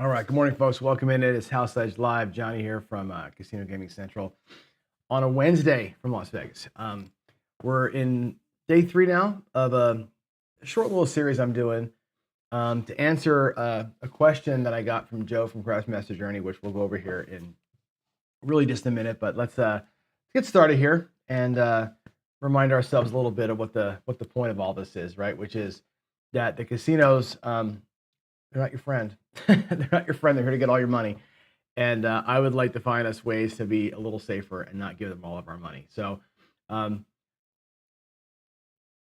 All right, good morning, folks. Welcome in. It is House Edge Live. Johnny here from Casino Gaming Central on a Wednesday from Las Vegas. We're in day 3 now of a short little series I'm doing to answer a question that I got from Joe from Craft Master Journey, which we'll go over here in really just a minute. But let's get started here and remind ourselves a little bit of what the point of all this is, right? Which is that the casinos. They're not your friend. They're not your friend. They're here to get all your money. And I would like to find us ways to be a little safer and not give them all of our money. So,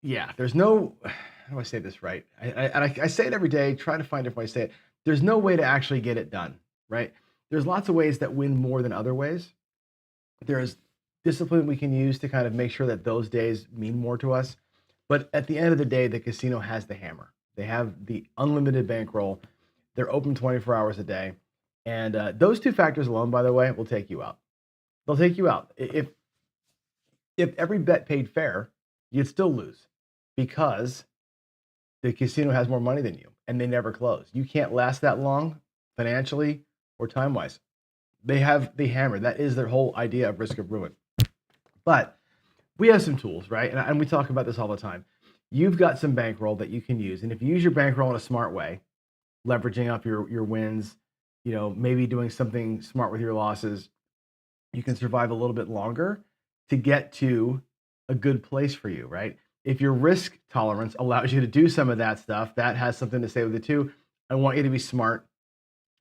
yeah, there's no, how do I say this right? I say it every day, try to find a different way to say it. There's no way to actually get it done, right? There's lots of ways that win more than other ways. There's discipline we can use to kind of make sure that those days mean more to us. But at the end of the day, the casino has the hammer. They have the unlimited bankroll. They're open 24 hours a day. And those two factors alone, by the way, will take you out. They'll take you out. If every bet paid fair, you'd still lose because the casino has more money than you and they never close. You can't last that long financially or time-wise. They have the hammer. That is their whole idea of risk of ruin. But we have some tools, right? And we talk about this all the time. You've got some bankroll that you can use. And if you use your bankroll in a smart way, leveraging up your wins, maybe doing something smart with your losses, you can survive a little bit longer to get to a good place for you, right? If your risk tolerance allows you to do some of that stuff, that has something to say with it too. I want you to be smart.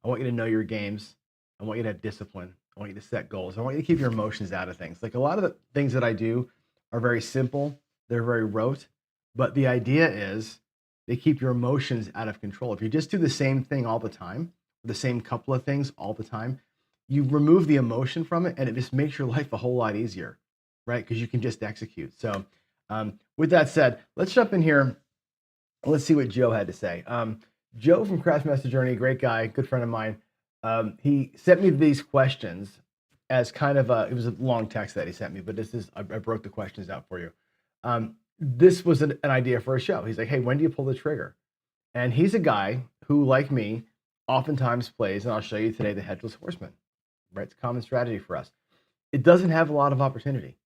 I want you to know your games. I want you to have discipline. I want you to set goals. I want you to keep your emotions out of things. Like a lot of the things that I do are very simple. They're very rote. But the idea is they keep your emotions out of control. If you just do the same thing all the time, the same couple of things all the time, you remove the emotion from it and it just makes your life a whole lot easier, right? Because you can just execute. So with that said, let's jump in here. Let's see what Joe had to say. Joe from Craft Master Journey, great guy, good friend of mine. He sent me these questions as kind of it was a long text that he sent me, but I broke the questions out for you. This was an idea for a show. He's like, hey, when do you pull the trigger? And he's a guy who, like me, oftentimes plays, and I'll show you today, the Hedgeless Horseman, right? It's a common strategy for us. It doesn't have a lot of opportunity,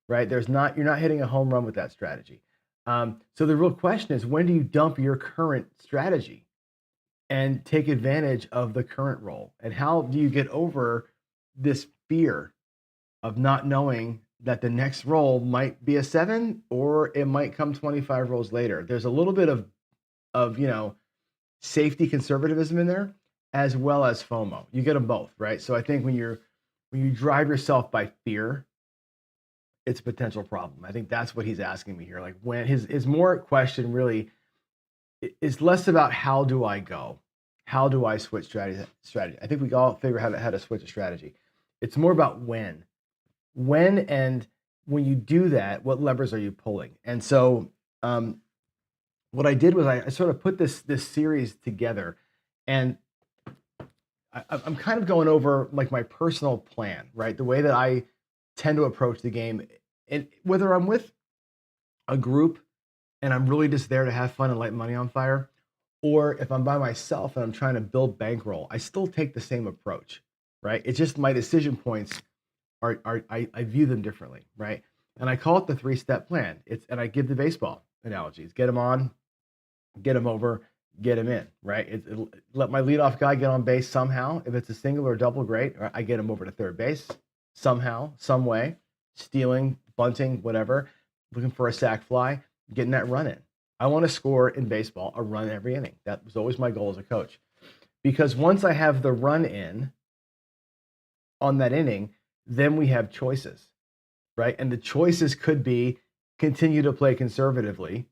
right? You're not hitting a home run with that strategy. So the real question is, when do you dump your current strategy and take advantage of the current role? And how do you get over this fear of not knowing that the next roll might be a 7 or it might come 25 rolls later? There's a little bit of safety conservatism in there as well as FOMO. You get them both, right? So I think when you drive yourself by fear, it's a potential problem. I think that's what he's asking me here. Like when his more question really is less about how do I go? How do I switch strategy? I think we all figure out how to switch a strategy. It's more about when. And when you do that, what levers are you pulling? And so what I did was I sort of put this series together, and I'm kind of going over like my personal plan, right? The way that I tend to approach the game, and whether I'm with a group and I'm really just there to have fun and light money on fire, or if I'm by myself and I'm trying to build bankroll, I still take the same approach, right? It's just my decision points I view them differently, right? And I call it the 3-step plan. And I give the baseball analogies: get them on, get them over, get them in, right? Let my leadoff guy get on base somehow. If it's a single or double, great. Or I get him over to third base somehow, some way, stealing, bunting, whatever, looking for a sac fly, getting that run in. I want to score in baseball a run every inning. That was always my goal as a coach. Because once I have the run in on that inning, then we have choices, right? And the choices could be continue to play conservatively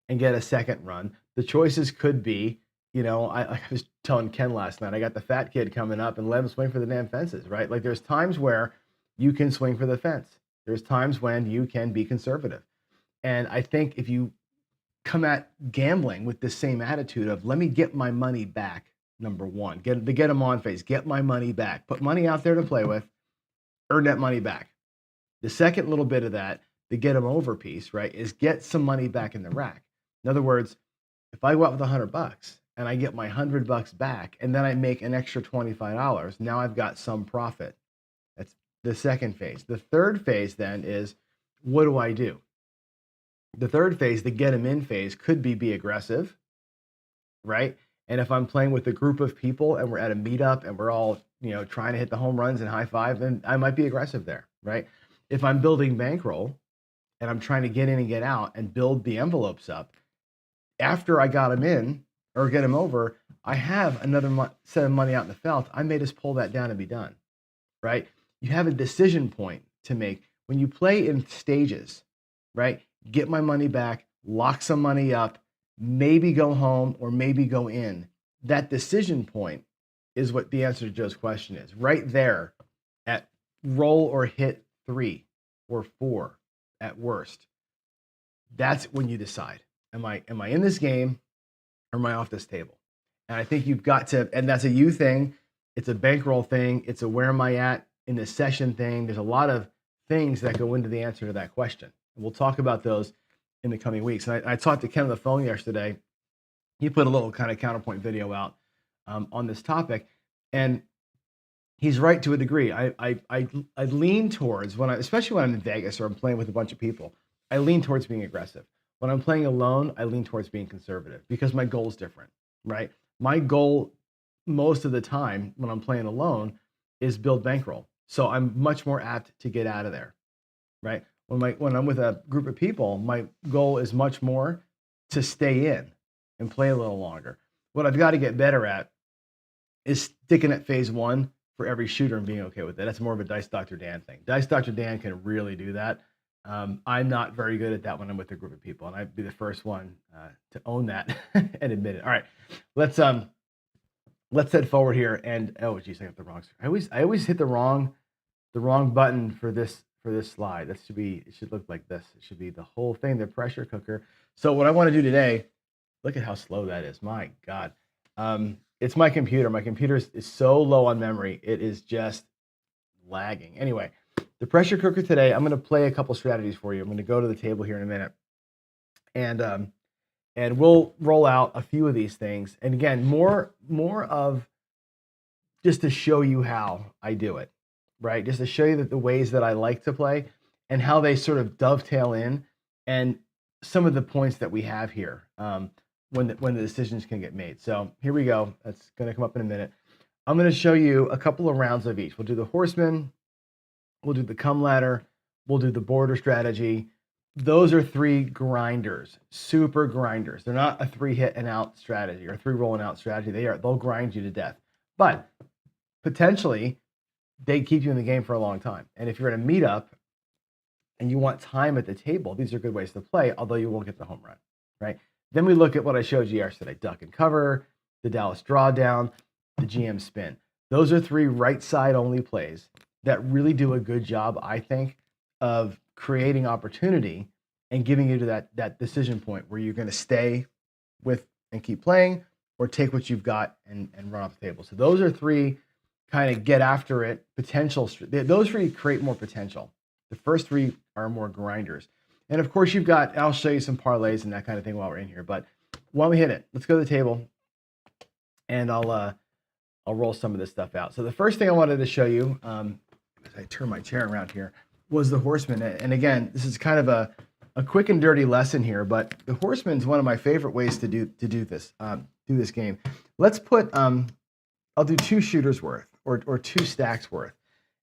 and get a second run. The choices could be, I was telling Ken last night, I got the fat kid coming up and let him swing for the damn fences, right? Like there's times where you can swing for the fence. There's times when you can be conservative. And I think if you come at gambling with the same attitude of let me get my money back, number one, get them on phase, get my money back, put money out there to play with, earn that money back. The second little bit of that, the get them over piece, right, is get some money back in the rack. In other words, if I go out with $100 and I get my $100 back, and then I make an extra $25. Now I've got some profit. That's the second phase. The third phase then is, what do I do? The third phase, the get them in phase, could be aggressive, right? And if I'm playing with a group of people and we're at a meetup and we're all, trying to hit the home runs and high five, then I might be aggressive there, right? If I'm building bankroll and I'm trying to get in and get out and build the envelopes up, after I got them in or get them over, I have another set of money out in the felt. I may just pull that down and be done, right? You have a decision point to make when you play in stages, right? Get my money back, lock some money up, maybe go home or maybe go in. That decision point is what the answer to Joe's question is. Right there at roll or hit 3 or 4 at worst. That's when you decide, am I in this game or am I off this table? And I think you've got to, and that's a you thing. It's a bankroll thing. It's a where am I at in this session thing. There's a lot of things that go into the answer to that question. And we'll talk about those in the coming weeks. And I talked to Ken on the phone yesterday. He put a little kind of counterpoint video out on this topic, and he's right to a degree. I lean towards especially when I'm in Vegas or I'm playing with a bunch of people, I lean towards being aggressive. When I'm playing alone, I lean towards being conservative because my goal is different, right? My goal most of the time when I'm playing alone is build bankroll. So I'm much more apt to get out of there, right? When I'm with a group of people, my goal is much more to stay in and play a little longer. What I've got to get better at is sticking at phase 1 for every shooter and being okay with it. That's more of a Dice Dr. Dan thing. Dice Dr. Dan can really do that. I'm not very good at that when I'm with a group of people, and I'd be the first one to own that and admit it. All right, let's head forward here. And oh geez, I got the wrong. I always hit the wrong button for this slide. It should look like this. It should be the whole thing, the pressure cooker. So what I want to do today, look at how slow that is. My God. It's my computer. My computer is so low on memory. It is just lagging. Anyway, the pressure cooker today, I'm going to play a couple strategies for you. I'm going to go to the table here in a minute. And we'll roll out a few of these things. And again, more of just to show you how I do it, right? Just to show you that the ways that I like to play and how they sort of dovetail in and some of the points that we have here. When the decisions can get made. So here we go. That's going to come up in a minute. I'm going to show you a couple of rounds of each. We'll do the horseman. We'll do the come ladder. We'll do the border strategy. Those are 3 grinders, super grinders. They're not a 3 hit and out strategy or 3 roll and out strategy. They'll grind you to death. But potentially they keep you in the game for a long time. And if you're at a meetup and you want time at the table, these are good ways to play, although you won't get the home run, right? Then we look at what I showed you yesterday, duck and cover, the Dallas drawdown, the GM spin. Those are 3 right side only plays that really do a good job, I think, of creating opportunity and giving you to that decision point where you're going to stay with and keep playing or take what you've got and run off the table. So those are 3 kind of get after it potential. Those 3 create more potential. The first 3 are more grinders. And of course, I'll show you some parlays and that kind of thing while we're in here. But why don't we hit it? Let's go to the table, and I'll roll some of this stuff out. So the first thing I wanted to show you, as I turn my chair around here, was the horseman. And again, this is kind of a quick and dirty lesson here, but the horseman is one of my favorite ways to do this game. Let's put I'll do 2 shooters worth or 2 stacks worth.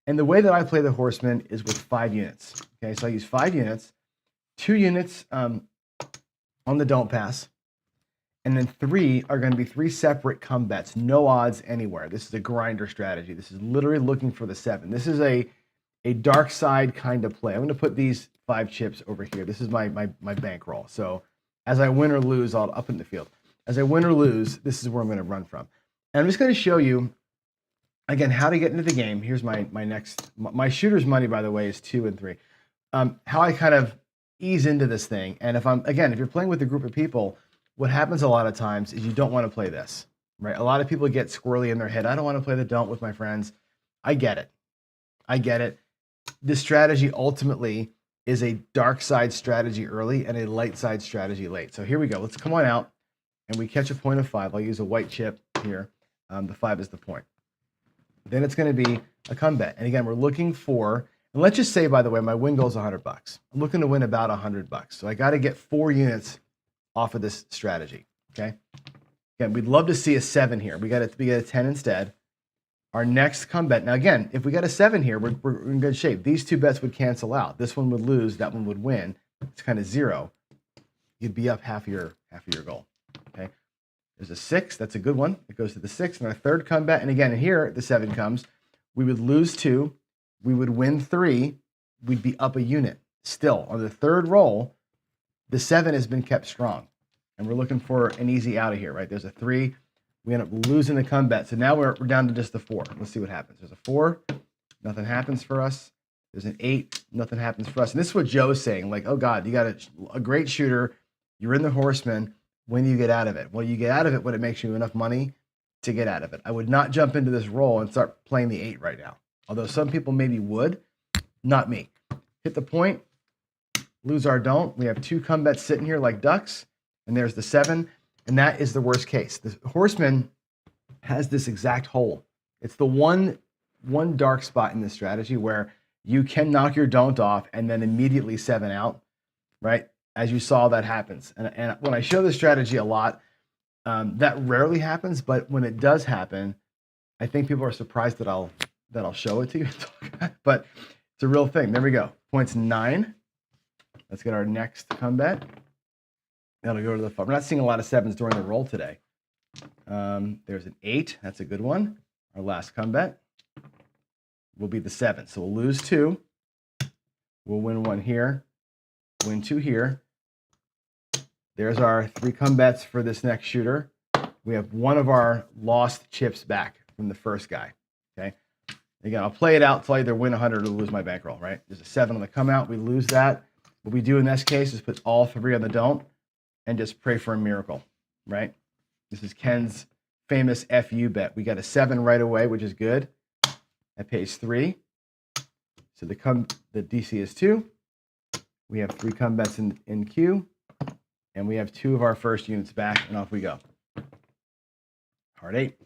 And the way that I play the horseman is with 5 units. Okay, so I use 5 units. 2 units on the don't pass, and then 3 are going to be 3 separate come bets, no odds anywhere. This is a grinder strategy. This is literally looking for the 7. This is a dark side kind of play. I'm going to put these 5 chips over here. This is my bankroll. So as I win or lose, I'll up in the field. As I win or lose, this is where I'm going to run from. And I'm just going to show you again how to get into the game. Here's my shooter's money, by the way, is 2 and 3. How I kind of ease into this thing. And if you're playing with a group of people, what happens a lot of times is you don't want to play this, right? A lot of people get squirrely in their head. I don't want to play the don't with my friends. I get it. This strategy ultimately is a dark side strategy early and a light side strategy late. So here we go. Let's come on out. and we catch a point of 5. I'll use a white chip here. The 5 is the point. Then it's going to be a come bet. And again, we're looking for, and let's just say, by the way, my win goal is $100. I'm looking to win about $100. So I got to get 4 units off of this strategy. Okay. Again, we'd love to see a 7 here. We got a 10 instead. Our next come bet. Now, again, if we got a 7 here, we're in good shape. These 2 bets would cancel out. This one would lose. That one would win. It's kind of 0. You'd be up half of your goal. Okay. There's a 6. That's a good one. It goes to the 6. And our third come bet. And again, here the 7 comes. We would lose 2. We would win 3. We'd be up a unit. Still, on the third roll, the 7 has been kept strong. And we're looking for an easy out of here, right? There's a 3. We end up losing the come bet. So now we're down to just the 4. Let's see what happens. There's a 4. Nothing happens for us. There's an 8. Nothing happens for us. And this is what Joe's saying. Like, oh, God, you got a great shooter. You're in the Horseman. When do you get out of it? Well, you get out of it when it makes you enough money to get out of it. I would not jump into this roll and start playing the 8 right now. Although some people maybe would. Not me. Hit the point. Lose our don't. We have 2 come bets sitting here like ducks. And there's the 7. And that is the worst case. The Horseman has this exact hole. It's the one dark spot in this strategy where you can knock your don't off and then immediately 7 out, right? As you saw, that happens. And when I show this strategy a lot, that rarely happens. But when it does happen, I think people are surprised that I'll show it to you. But it's a real thing. There we go. Points 9. Let's get our next come bet. That'll go to the 5. We're not seeing a lot of 7s during the roll today. There's an 8. That's a good one. Our last come bet will be the 7. So we'll lose 2. We'll win 1 here. Win 2 here. There's our 3 come bets for this next shooter. We have one of our lost chips back from the first guy. Okay. Again, I'll play it out till I either win 100 or lose my bankroll, right? There's a 7 on the come out. We lose that. What we do in this case is put all 3 on the don't and just pray for a miracle, right? This is Ken's famous FU bet. We got a 7 right away, which is good. That pays 3. So the DC is 2. We have 3 come bets in queue. And we have 2 of our first units back, and off we go. Heart 8.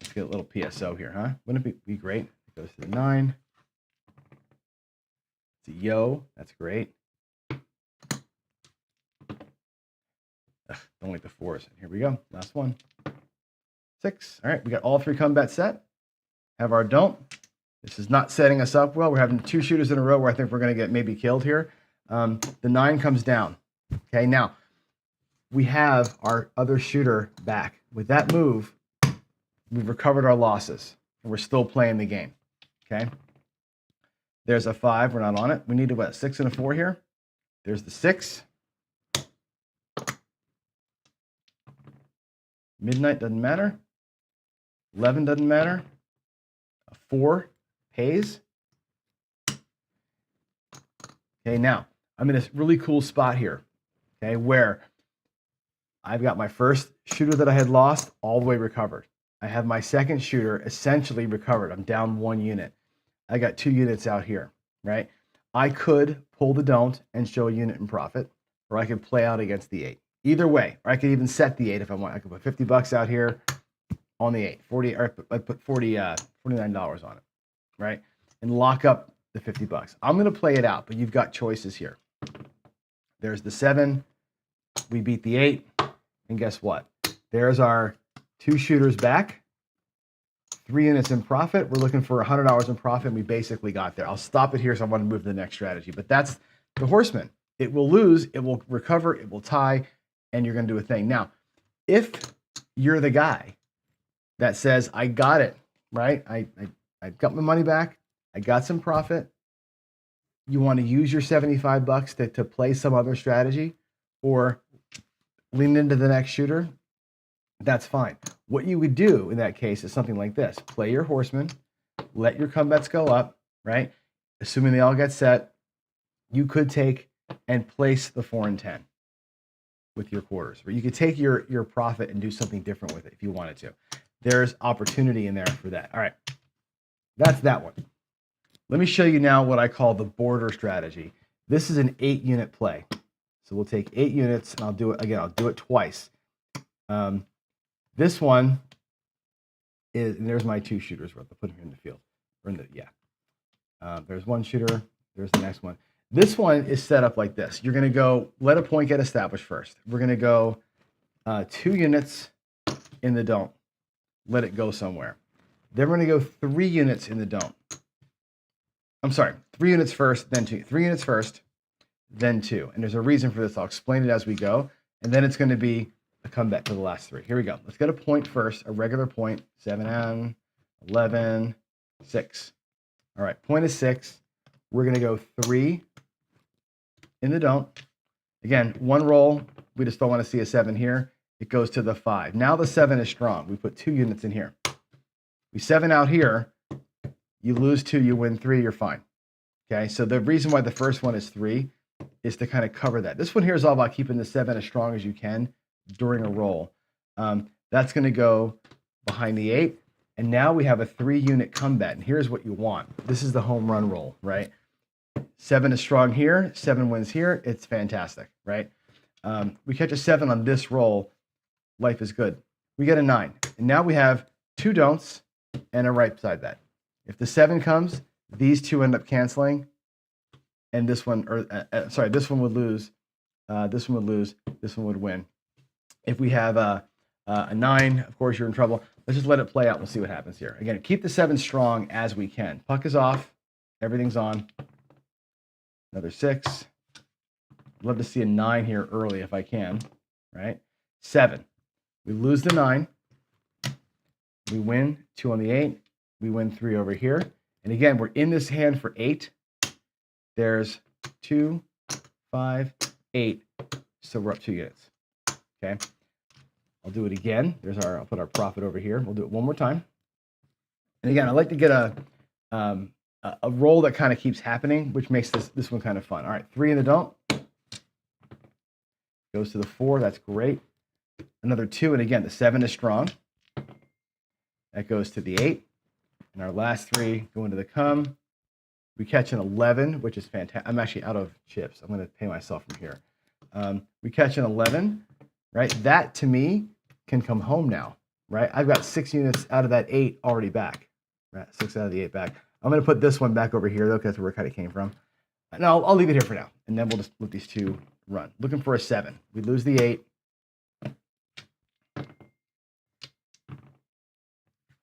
Let's get a little PSO here, huh? Wouldn't it be great? It goes to the 9. It's a yo. That's great. Don't like the 4s. Here we go. Last one. 6. All right, we got all 3 come bets set. Have our don't. This is not setting us up well. We're having 2 shooters in a row where I think we're going to get maybe killed here. The 9 comes down. Okay, now we have our other shooter back. With that move, we've recovered our losses, and we're still playing the game. Okay, there's a 5. We're not on it. We need a 6 and a 4 here. There's the 6. Midnight doesn't matter. 11 doesn't matter. A 4 pays. Okay, now I'm in a really cool spot here, okay, where I've got my first shooter that I had lost all the way recovered. I have my second shooter essentially recovered. I'm down 1 unit. I got 2 units out here, right? I could pull the don't and show a unit in profit, or I could play out against the 8. Either way, or I could even set the 8 if I want. I could put $50 out here on the 8, 40, or I put $49 on it, right? And lock up the $50. I'm going to play it out, but you've got choices here. There's the 7. We beat the 8. And guess what? There's our 2 shooters back. 3 units in profit. We're looking for $100 in profit. And we basically got there. I'll stop it here, so I want to move to the next strategy. But that's the Horseman. It will lose. It will recover. It will tie. And you're going to do a thing. Now, if you're the guy that says, I got it, right? I got my money back. I got some profit. You want to use your $75 to play some other strategy or lean into the next shooter, that's fine. What you would do in that case is something like this. Play your Horseman, let your come bets go up, right? Assuming they all get set, you could take and place the 4 and 10 with your quarters. Or you could take your profit and do something different with it if you wanted to. There's opportunity in there for that. All right, that's that one. Let me show you now what I call the border strategy. This is an 8 unit play. So we'll take 8 units, and I'll do it again. I'll do it twice. This one is, and there's my 2 shooters. I'll put them here in the field. Or in the, yeah. There's 1 shooter. There's the next one. This one is set up like this. You're going to go, let a point get established first. We're going to go 2 units in the don't. Let it go somewhere. Then we're going to go 3 units in the don't. I'm sorry, 3 units first, then 2. 3 units first, then 2. And there's a reason for this. I'll explain it as we go. And then it's going to be a comeback to the last 3. Here we go. Let's get a point first, a regular point. 7, 11, 6. All right, point is 6. We're going to go 3 in the don't. Again, 1 roll. We just don't want to see a 7 here. It goes to the 5. Now the 7 is strong. We put 2 units in here. We 7 out here. You lose 2, you win 3, you're fine. Okay, so the reason why the first one is 3 is to kind of cover that. This one here is all about keeping the 7 as strong as you can during a roll. That's going to go behind the 8. And now we have a 3-unit comeback. And here's what you want. This is the home run roll, right? 7 is strong here. 7 wins here. It's fantastic, right? We catch a 7 on this roll. Life is good. We get a 9. And now we have 2 don'ts and a right side bet. If the 7 comes, these 2 end up canceling. And this one, sorry, this one would lose. This one would lose. This one would win. If we have a 9, of course, you're in trouble. Let's just let it play out. We'll see what happens here. Again, keep the 7 strong as we can. Puck is off. Everything's on. Another 6. Love to see a 9 here early if I can. Right? 7. We lose the 9. We win 2 on the 8. We win 3 over here. And again, we're in this hand for 8. There's 2, 5, 8. So we're up 2 units. Okay. I'll do it again. I'll put our profit over here. We'll do it one more time. And again, I like to get a roll that kind of keeps happening, which makes this one kind of fun. All right, 3 in the don't. Goes to the 4. That's great. Another 2. And again, the 7 is strong. That goes to the 8. And our last 3 go into the come. We catch an 11, which is fantastic. I'm actually out of chips. I'm going to pay myself from here. We catch an 11, right? That, to me, can come home now, right? I've got 6 units out of that 8 already back, right? 6 out of the 8 back. I'm going to put this one back over here, though, because that's where it kind of came from. No, I'll leave it here for now, and then we'll just let these 2 run. Looking for a 7. We lose the 8.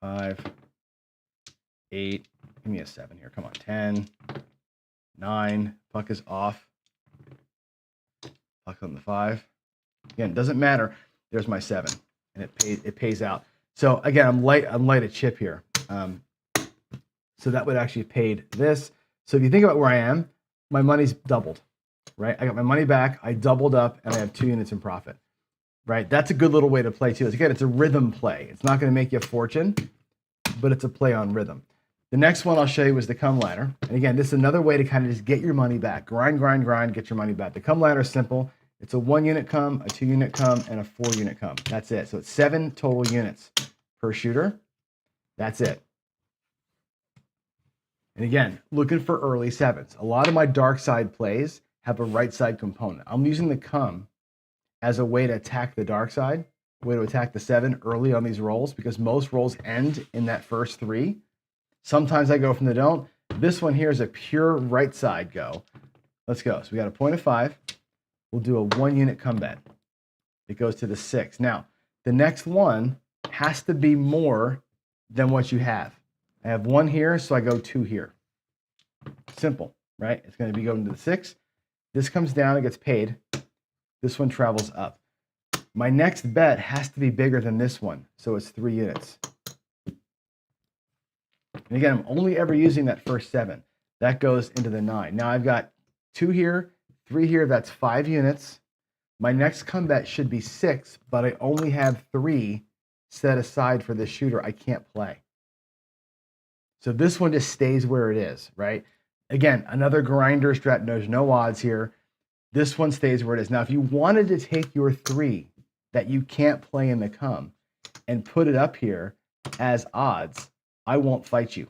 5, 8. Give me a 7 here. Come on. 10, 9. Puck is off. Puck on the 5. Again, doesn't matter. There's my 7, and it pays out. So again, I'm light a chip here. So that would actually have paid this. So if you think about where I am, my money's doubled, right? I got my money back. I doubled up, and I have 2 units in profit, right? That's a good little way to play too. Again, it's a rhythm play. It's not going to make you a fortune, but it's a play on rhythm. The next one I'll show you is the come ladder. And again, this is another way to kind of just get your money back. Grind, grind, grind, get your money back. The come ladder is simple. It's a 1-unit come, a 2-unit come, and a 4-unit come. That's it. So it's 7 total units per shooter. That's it. And again, looking for early 7s. A lot of my dark side plays have a right side component. I'm using the come as a way to attack the dark side, a way to attack the 7 early on these rolls, because most rolls end in that first 3. Sometimes I go from the don't. This one here is a pure right side go. Let's go. So we got a point of 5. We'll do a 1-unit come bet. It goes to the 6. Now, the next one has to be more than what you have. I have 1 here, so I go 2 here. Simple, right? It's going to be going to the 6. This comes down, it gets paid. This one travels up. My next bet has to be bigger than this one, so it's 3 units. And again, I'm only ever using that first 7. That goes into the 9. Now I've got 2 here, 3 here, that's 5 units. My next come bet should be 6, but I only have 3 set aside for this shooter I can't play. So this one just stays where it is, right? Again, another grinder strat. There's no odds here. This one stays where it is. Now, if you wanted to take your 3 that you can't play in the come and put it up here as odds, I won't fight you.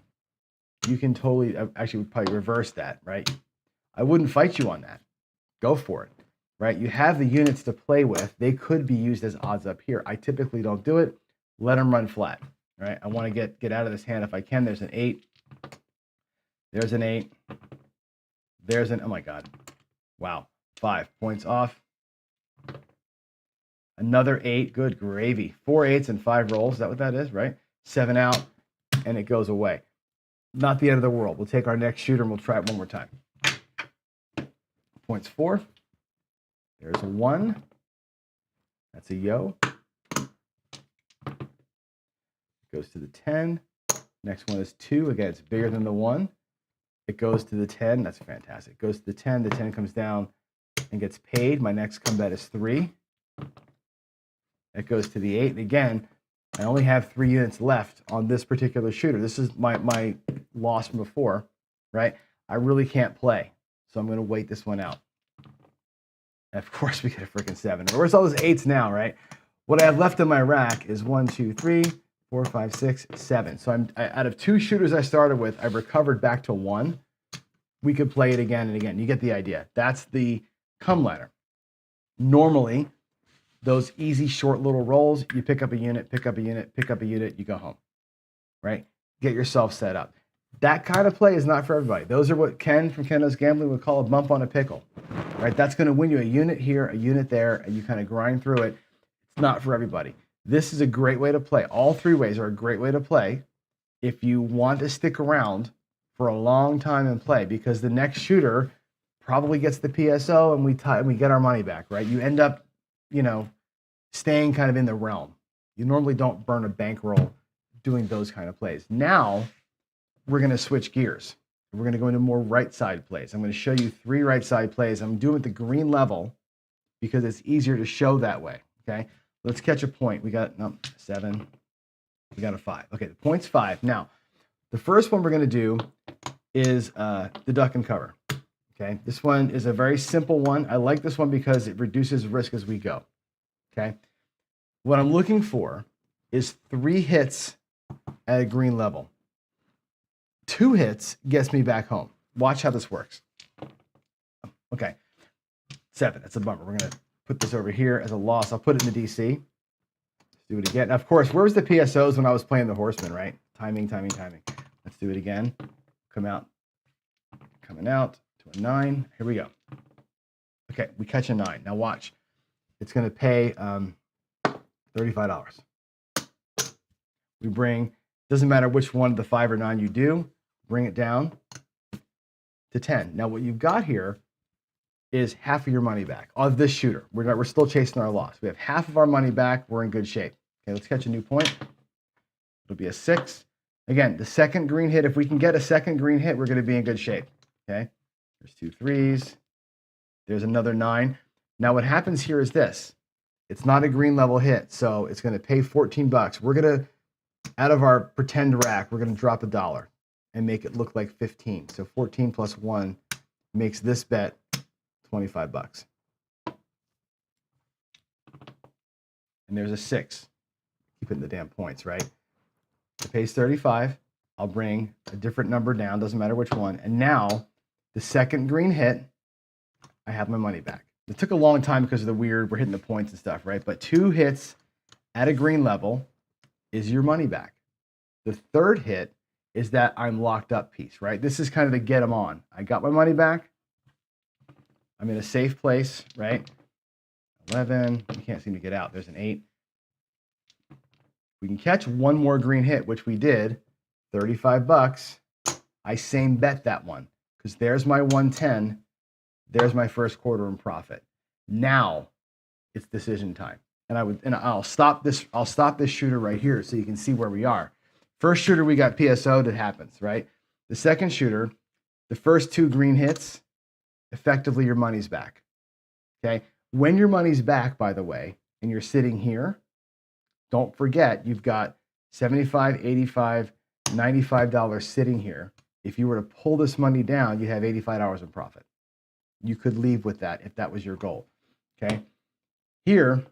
You can totally, actually would probably reverse that, right? I wouldn't fight you on that. Go for it. right? You have the units to play with. They could be used as odds up here. I typically don't do it. Let them run flat, right? I want to get out of this hand if I can. There's an 8. There's an 8. There's an, oh my God. Wow. 5 points off. Another 8. Good gravy. 4 8s and 5 rolls. Is that what that is, right? 7 out, and it goes away. Not the end of the world. We'll take our next shooter and we'll try it one more time. Points 4. There's a 1. That's a yo. Goes to the 10. Next one is 2. Again, it's bigger than the 1. It goes to the 10. That's fantastic. Goes to the 10. The 10 comes down and gets paid. My next come bet is 3. It goes to the 8. And again, I only have 3 units left on this particular shooter. This is my loss from before, right? I really can't play, so I'm going to wait this one out. And of course, we get a freaking 7. Where's all those 8s now, right? What I have left in my rack is 1, 2, 3, 4, 5, 6, 7. So out of 2 shooters I started with, I've recovered back to 1. We could play it again and again. You get the idea. That's the come ladder. Normally, those easy, short little rolls, you pick up a unit, pick up a unit, pick up a unit, you go home, right? Get yourself set up. That kind of play is not for everybody. Those are what Ken from Ken Knows Gambling would call a bump on a pickle, right? That's going to win you a unit here, a unit there, and you kind of grind through it. It's not for everybody. This is a great way to play. All 3 ways are a great way to play if you want to stick around for a long time and play, because the next shooter probably gets the PSO and we get our money back, right? You end up, staying kind of in the realm. You normally don't burn a bankroll doing those kind of plays. Now, we're going to switch gears. We're going to go into more right side plays. I'm going to show you 3 right side plays. I'm doing it at the green level because it's easier to show that way, okay? Let's catch a point. We got 7. We got a 5. Okay, the point's 5. Now, the first one we're going to do is the duck and cover, okay? This one is a very simple one. I like this one because it reduces risk as we go, okay? What I'm looking for is 3 hits at a green level. 2 hits gets me back home. Watch how this works. Okay, 7. That's a bummer. We're going to put this over here as a loss. I'll put it in the DC. Let's do it again. Now, of course, where was the PSOs when I was playing the Horseman, right? Timing. Let's do it again. Coming out to a 9. Here we go. Okay, we catch a 9. Now watch. It's going to pay $35. We bring, doesn't matter which one of the 5 or 9 you do, bring it down to 10. Now what you've got here is half of your money back of this shooter. We're still chasing our loss. We have half of our money back. We're in good shape. Okay, let's catch a new point. It'll be a 6. Again, the second green hit, if we can get a second green hit, we're going to be in good shape. Okay, there's 2 3s. There's another 9. Now what happens here is this. It's not a green level hit, so it's going to pay $14. We're going to, out of our pretend rack, we're going to drop $1 and make it look like 15. So 14 plus 1 makes this bet $25. And there's a 6. Keep it in the damn points, right? It pays 35. I'll bring a different number down, doesn't matter which one. And now, the second green hit, I have my money back. It took a long time because of the weird, we're hitting the points and stuff, right? But 2 hits at a green level is your money back. The third hit is that I'm locked up piece, right? This is kind of the get them on. I got my money back. I'm in a safe place, right? 11, you can't seem to get out. There's an 8. We can catch one more green hit, which we did, $35. I same bet that one because there's my 110. There's my first quarter in profit. Now it's decision time. And I'll stop this shooter right here so you can see where we are. First shooter, we got PSO'd, it happens, right? The second shooter, the first 2 green hits, effectively your money's back. Okay? When your money's back, by the way, and you're sitting here, don't forget you've got $75, $85, $95 sitting here. If you were to pull this money down, you'd have $85 in profit. You could leave with that if that was your goal. Okay? Here,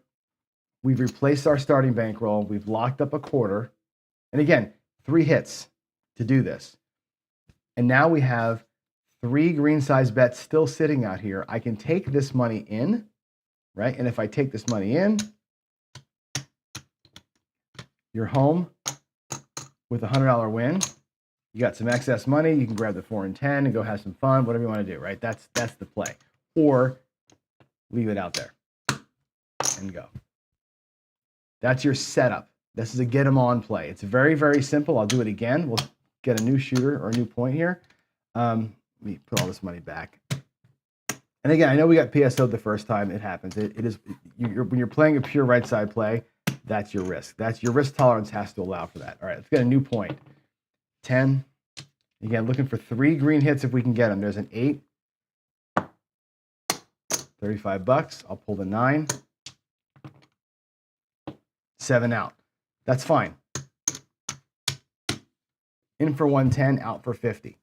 we've replaced our starting bankroll. We've locked up a quarter. And again, 3 hits to do this. And now we have 3 green size bets still sitting out here. I can take this money in right? And if I take this money in, you're home with a $100 win. You got some excess money. You can grab the 4 and 10 and go have some fun, whatever you want to do, right? That's the play. Or leave it out there and go. That's your setup. This is a get them on play. It's very, very simple. I'll do it again. We'll get a new shooter or a new point here. Let me put all this money back. And again, I know we got PSO'd the first time. It happens. It is when you're playing a pure right side play, that's your risk. That's your risk tolerance has to allow for that. All right, let's get a new point. 10. Again, looking for 3 green hits if we can get them. There's an 8. $35. I'll pull the 9. 7 out. That's fine. In for 110, out for 50.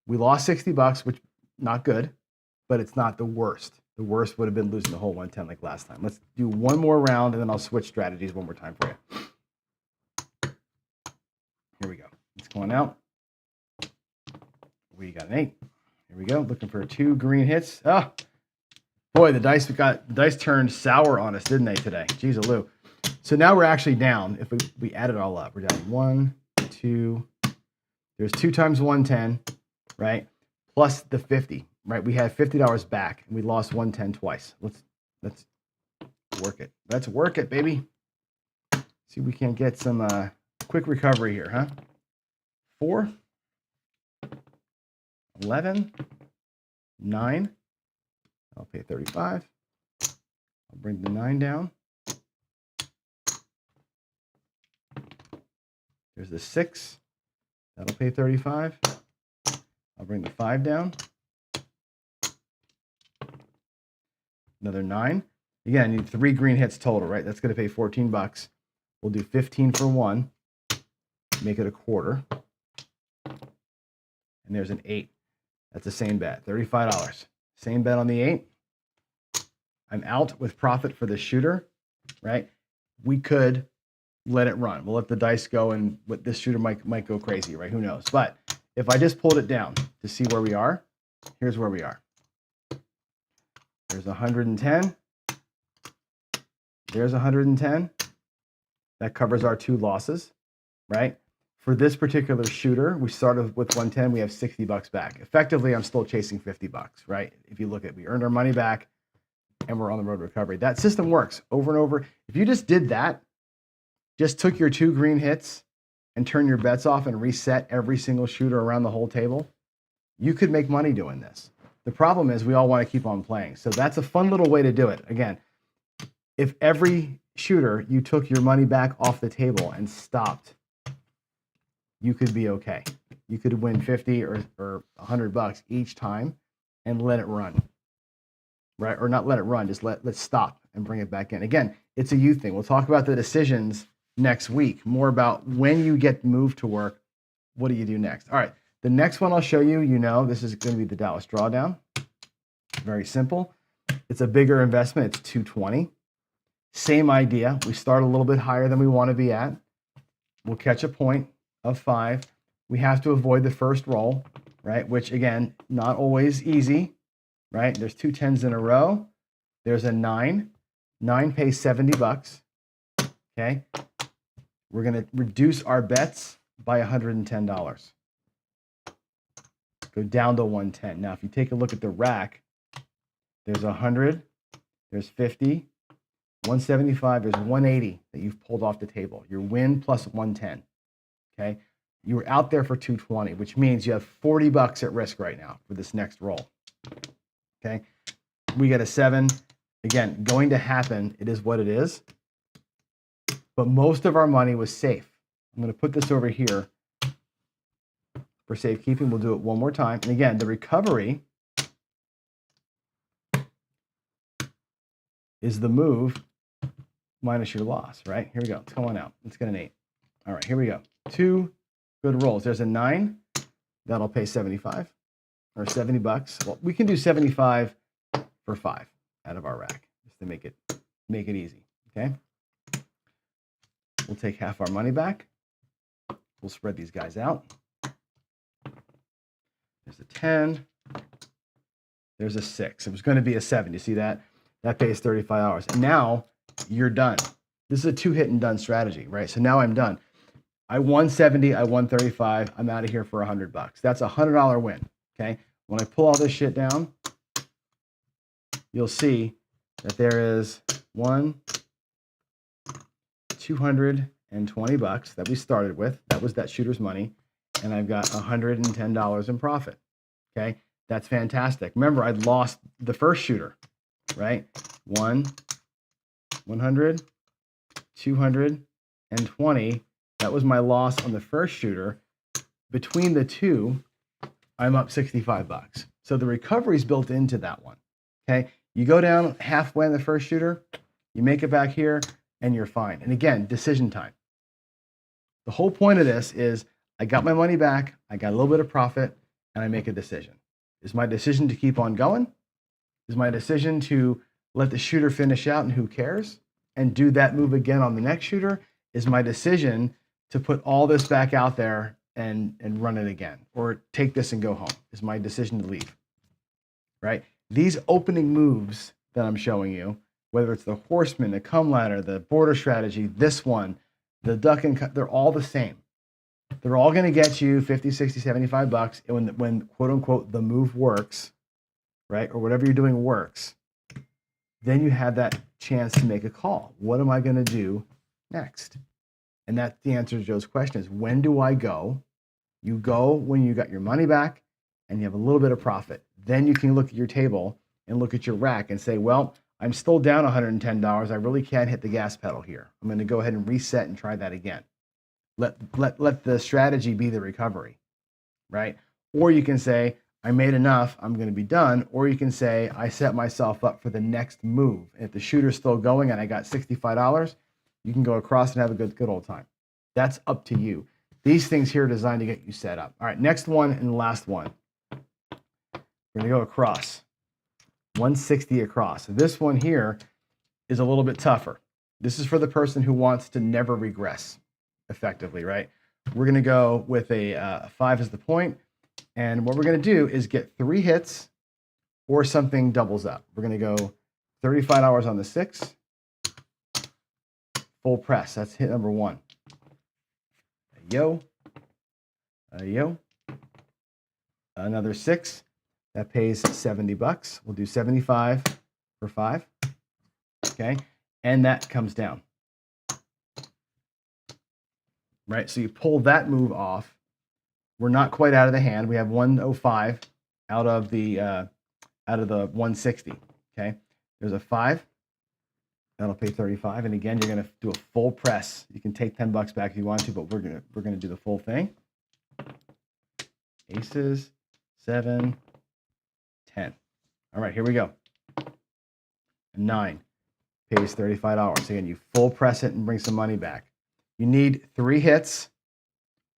We lost $60, which not good, but it's not the worst. The worst would have been losing the whole 110 like last time. Let's do one more round, and then I'll switch strategies one more time for you. Here we go. It's going out. We got an 8. Here we go. Looking for 2 green hits. Oh, boy, the dice turned sour on us, didn't they, today? Jeez, Lou. So now we're actually down. If we add it all up, we're down 1, 2. There's 2 times 110, right? Plus the 50, right? We had $50 back, and we lost 110 twice. Let's work it. Let's work it, baby. See if we can get some quick recovery here, huh? 4, 11, 9. I'll pay 35. I'll bring the 9 down. There's the 6. That'll pay 35. I'll bring the 5 down. Another 9. Again, I need 3 green hits total, right? That's going to pay $14. We'll do 15 for 1. Make it a quarter. And there's an 8. That's the same bet, $35. Same bet on the 8. I'm out with profit for the shooter, right? We could let it run. We'll let the dice go, and what this shooter might go crazy, right? Who knows? But if I just pulled it down to see where we are, here's where we are. There's 110. There's 110. That covers our 2 losses, right? For this particular shooter, we started with 110. We have $60 back. Effectively, I'm still chasing $50, right? If you look at it, we earned our money back, and we're on the road to recovery. That system works over and over. If you just did that, just took your 2 green hits and turned your bets off and reset every single shooter around the whole table, you could make money doing this. The problem is we all want to keep on playing. So that's a fun little way to do it. Again, if every shooter you took your money back off the table and stopped, you could be okay. You could win 50 or $100 each time and let it run, right? Or not let it run, just let's stop and bring it back in. Again, it's a you thing. We'll talk about the decisions next week, more about when you get moved to work, what do you do next? All right, the next one I'll show you, this is going to be the Dallas Drawdown. Very simple. It's a bigger investment. It's $220. Same idea. We start a little bit higher than we want to be at. We'll catch a point of 5. We have to avoid the first roll, right? Which, again, not always easy, right? There's 2 10s in a row. There's a 9. 9 pays $70. Okay. We're going to reduce our bets by $110. Go down to 110. Now, if you take a look at the rack, there's 100, there's 50, 175, there's 180 that you've pulled off the table. Your win plus 110. Okay. You were out there for 220, which means you have $40 at risk right now for this next roll. Okay. We get a 7. Again, going to happen. It is what it is. But most of our money was safe. I'm going to put this over here for safekeeping. We'll do it one more time. And again, the recovery is the move minus your loss, right? Here we go. It's going out. Let's get an 8. All right, here we go. 2 good rolls. There's a 9. That'll pay 75 or $70. Well, we can do 75 for 5 out of our rack just to make it easy, okay? We'll take half our money back. We'll spread these guys out. There's a 10. There's a 6. It was going to be a 7. You see that? That pays $35. And now you're done. This is a 2-hit and done strategy, right? So now I'm done. I won 70, I won 35. I'm out of here for $100. That's a $100 win, okay? When I pull all this shit down, you'll see that there is $220 that we started with. That was that shooter's money. And I've got $110 in profit, okay? That's fantastic. Remember, I'd lost the first shooter, right? 100, 220. That was my loss on the first shooter. Between the two, I'm up $65. So the recovery is built into that one. Okay. You go down halfway in the first shooter, you make it back here, and you're fine. And again, decision time. The whole point of this is I got my money back, I got a little bit of profit, and I make a decision. Is my decision to keep on going? Is my decision to let the shooter finish out and who cares? And do that move again on the next shooter? Is my decision to put all this back out there and run it again, or take this and go home? Is my decision to leave, right? These opening moves that I'm showing you, whether it's the horseman, the come ladder, the border strategy, this one, the duck and cut, they're all the same. They're all going to get you 50, 60, $75. And when quote unquote, the move works, right? Or whatever you're doing works, then you have that chance to make a call. What am I going to do next? And that's the answer to Joe's question is, when do I go? You go when you got your money back and you have a little bit of profit. Then you can look at your table and look at your rack and say, well, I'm still down $110. I really can't hit the gas pedal here. I'm going to go ahead and reset and try that again. Let the strategy be the recovery, right? Or you can say, I made enough, I'm going to be done. Or you can say, I set myself up for the next move. If the shooter's still going and I got $65, you can go across and have a good old time. That's up to you. These things here are designed to get you set up. All right, next one and last one. We're going to go across. 160 across. So this one here is a little bit tougher. This is for the person who wants to never regress effectively, right? We're going to go with a 5 as the point. And what we're going to do is get 3 hits or something doubles up. We're going to go $35 on the 6. Full press. That's hit number 1. Yo. Yo. Another 6. That pays $70. We'll do 75 for 5. Okay. And that comes down. Right. So you pull that move off. We're not quite out of the hand. We have 105 out of the 160. Okay. There's a 5. That'll pay 35. And again, you're going to do a full press. You can take $10 back if you want to, but we're going to do the full thing. Aces, 7, 10. All right, here we go. 9 pays $35. Again, you full press it and bring some money back. You need 3 hits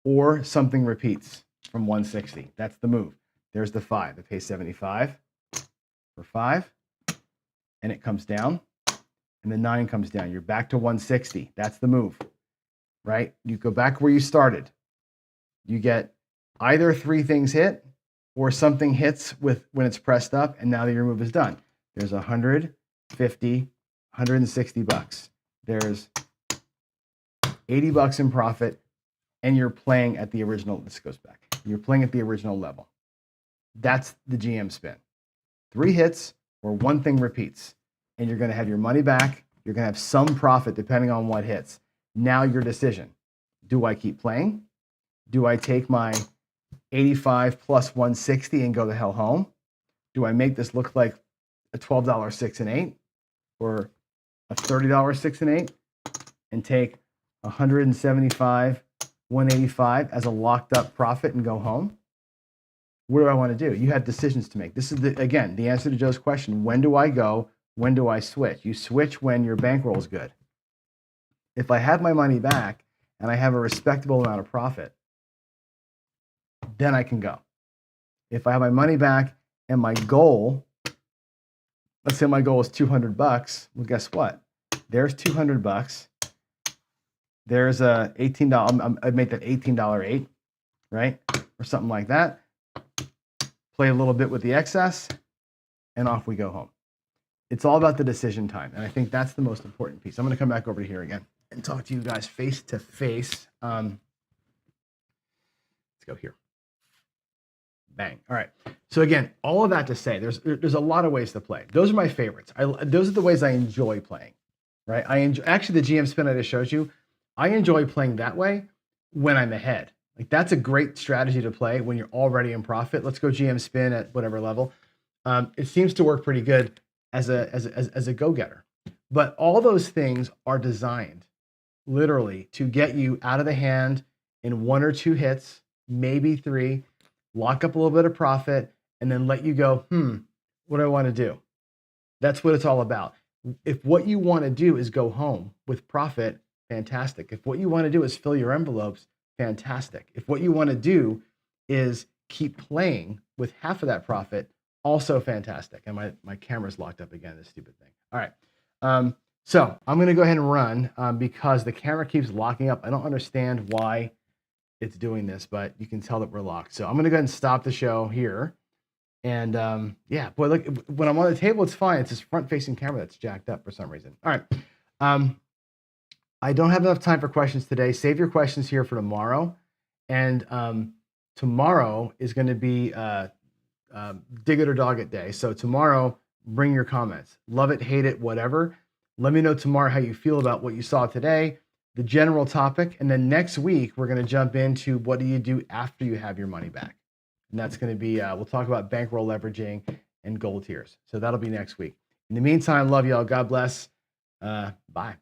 or something repeats from 160. That's the move. There's the 5 that pays 75 for 5, and it comes down. And the 9 comes down. You're back to 160. That's the move, right? You go back where you started. You get either 3 things hit or something hits when it's pressed up, and now that your move is done. There's 150, $160. There's $80 in profit, and you're playing at the original. This goes back. You're playing at the original level. That's the GM spin. 3 hits or 1 thing repeats. And you're going to have your money back. You're going to have some profit depending on what hits. Now your decision. Do I keep playing? Do I take my 85 plus 160 and go the hell home? Do I make this look like a $12 6 and 8 or a $30 6 and 8 and take 175, 185 as a locked up profit and go home? What do I want to do? You have decisions to make. This is, again, the answer to Joe's question. When do I go? When do I switch? You switch when your bankroll is good. If I have my money back and I have a respectable amount of profit, then I can go. If I have my money back and my goal, let's say my goal is $200, well, guess what? There's $200. There's a $18, I'd make that $18 8, right? Or something like that. Play a little bit with the excess, and off we go home. It's all about the decision time. And I think that's the most important piece. I'm going to come back over here again and talk to you guys face to face. Let's go here. Bang. All right. So again, all of that to say, there's a lot of ways to play. Those are my favorites. Those are the ways I enjoy playing, right? Actually, the GM spin I just showed you, I enjoy playing that way when I'm ahead. Like that's a great strategy to play when you're already in profit. Let's go GM spin at whatever level. It seems to work pretty good as a go-getter. But all those things are designed literally to get you out of the hand in 1 or 2 hits, maybe 3, lock up a little bit of profit, and then let you go, what do I want to do? That's what it's all about. If what you want to do is go home with profit, fantastic. If what you want to do is fill your envelopes, fantastic. If what you want to do is keep playing with half of that profit, also fantastic. And my camera's locked up again, this stupid thing. All right. So I'm going to go ahead and run because the camera keeps locking up. I don't understand why it's doing this, but you can tell that we're locked. So I'm going to go ahead and stop the show here. And yeah, boy, look, when I'm on the table, it's fine. It's this front-facing camera that's jacked up for some reason. All right. I don't have enough time for questions today. Save your questions here for tomorrow. And tomorrow is going to be dig it or dog it day. So tomorrow, bring your comments. Love it, hate it, whatever. Let me know tomorrow how you feel about what you saw today, the general topic. And then next week, we're going to jump into what do you do after you have your money back. And that's going to be, we'll talk about bankroll leveraging and gold tiers. So that'll be next week. In the meantime, love y'all. God bless. Bye.